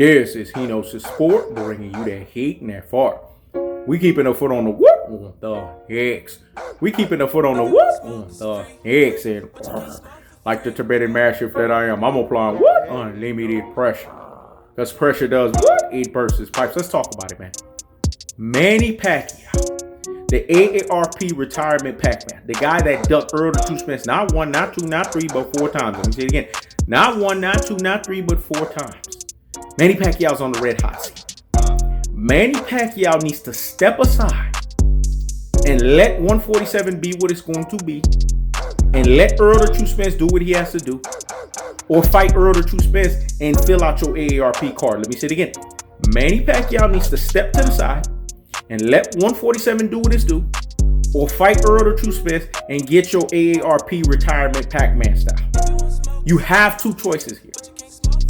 This is He Knows His Sport, bringing you that heat and that fart. We keeping a foot on the what on the X. We keeping a foot on the what on the X. And like the Tibetan Mastiff that I am, I'm applying what? Unlimited pressure. Because pressure does what? It bursts pipes. Let's talk about it, man. Manny Pacquiao, the Aarp retirement Pac-Man, the guy that ducked Errol Spence not one, not two, not three, but 4 times. Let me say it again. Not one, not two, not three, but 4 times. Manny Pacquiao's on the red hot seat. Manny Pacquiao needs to step aside and let 147 be what it's going to be, and let Errol Spence do what he has to do, or fight Errol Spence and fill out your AARP card. Let me say it again. Manny Pacquiao needs to step to the side and let 147 do what it's do, or fight Errol Spence and get your AARP retirement Pac-Man style. You have 2 choices here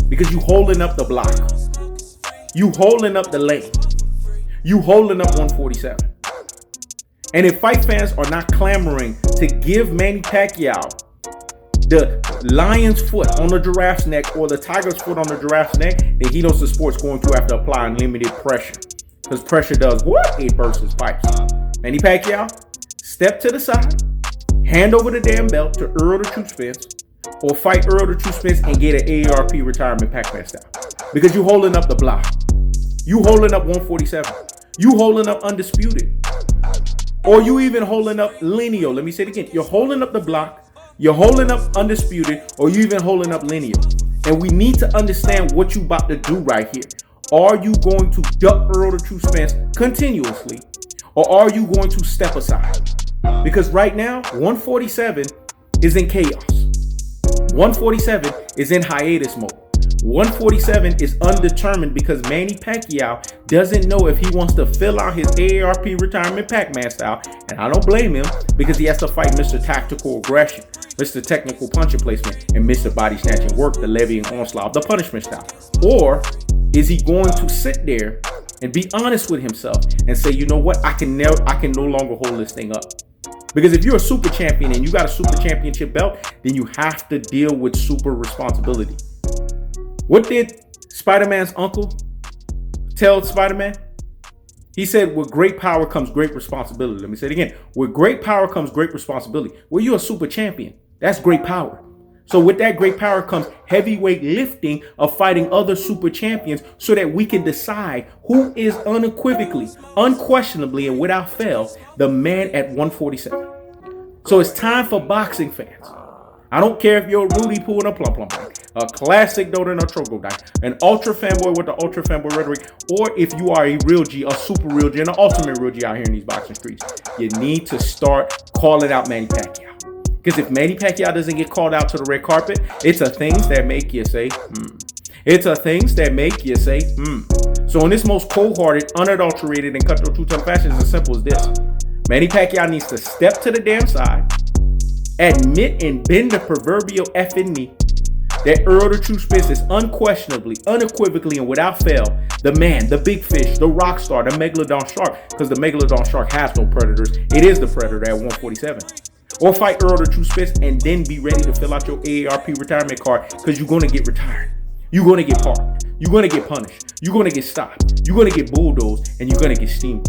because you holding up the block. You holding up the lane. You holding up 147. And if fight fans are not clamoring to give Manny Pacquiao the lion's foot on the giraffe's neck or the tiger's foot on the giraffe's neck, then he knows the sport's going to have to apply unlimited pressure. Because pressure does what? It bursts pipes. Manny Pacquiao, step to the side, hand over the damn belt to Errol Spence, or fight Errol Spence and get an AARP retirement Pac-Man style. Because you holding up the block. You holding up 147. You holding up undisputed. Or you even holding up lineal. Let me say it again. You're holding up the block. You're holding up undisputed. Or you even holding up lineal. And we need to understand what you about to do right here. Are you going to duck Errol Spence continuously? Or are you going to step aside? Because right now, 147 is in chaos. 147 is in hiatus mode. 147 is undetermined because Manny Pacquiao doesn't know if he wants to fill out his AARP retirement Pac-Man style. And I don't blame him because he has to fight Mr. Tactical Aggression, Mr. Technical Punch Placement, and Mr. Body Snatching Work, the levying onslaught of the punishment style. Or is he going to sit there and be honest with himself and say, you know what, I can no longer hold this thing up. Because if you're a super champion and you got a super championship belt, then you have to deal with super responsibility. What did Spider-Man's uncle tell Spider-Man? He said, with great power comes great responsibility. Let me say it again. With great power comes great responsibility. Well, you're a super champion. That's great power. So with that great power comes heavyweight lifting of fighting other super champions so that we can decide who is unequivocally, unquestionably, and without fail, the man at 147. So it's time for boxing fans. I don't care if you're a Rudy Poo and a Plum Plum Bang, a classic Dota and a Trogo Die, an ultra fanboy with the ultra fanboy rhetoric, or if you are a real G, a super real G, and an ultimate real G out here in these boxing streets, you need to start calling out Manny Pacquiao. Because if Manny Pacquiao doesn't get called out to the red carpet, it's a things that make you say, It's a things that make you say, So in this most cold-hearted, unadulterated, and cutthroat two-tone fashion, it's as simple as this. Manny Pacquiao needs to step to the damn side, admit and bend the proverbial effing knee that Errol Spence is unquestionably, unequivocally, and without fail, the man, the big fish, the rock star, the megalodon shark, because the megalodon shark has no predators. It is the predator at 147. Or fight Errol Spence and then be ready to fill out your AARP retirement card because you're going to get retired. You're going to get parked. You're going to get punished. You're going to get stopped. You're going to get bulldozed, and you're going to get steamed.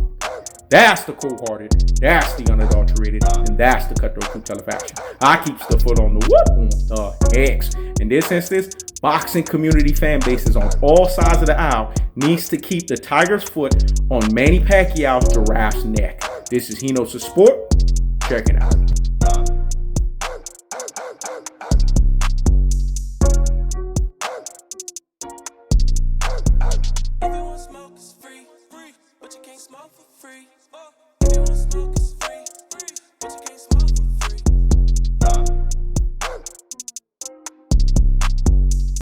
That's the cold-hearted, that's the unadulterated, and that's the cutthroat two-tone fashion. I keeps the foot on the what? On the X. In this instance, boxing community fan bases on all sides of the aisle needs to keep the tiger's foot on Manny Pacquiao's giraffe's neck. This is He Knows His Sport. Check it out. Everyone smoke is free, but you can't smoke for free.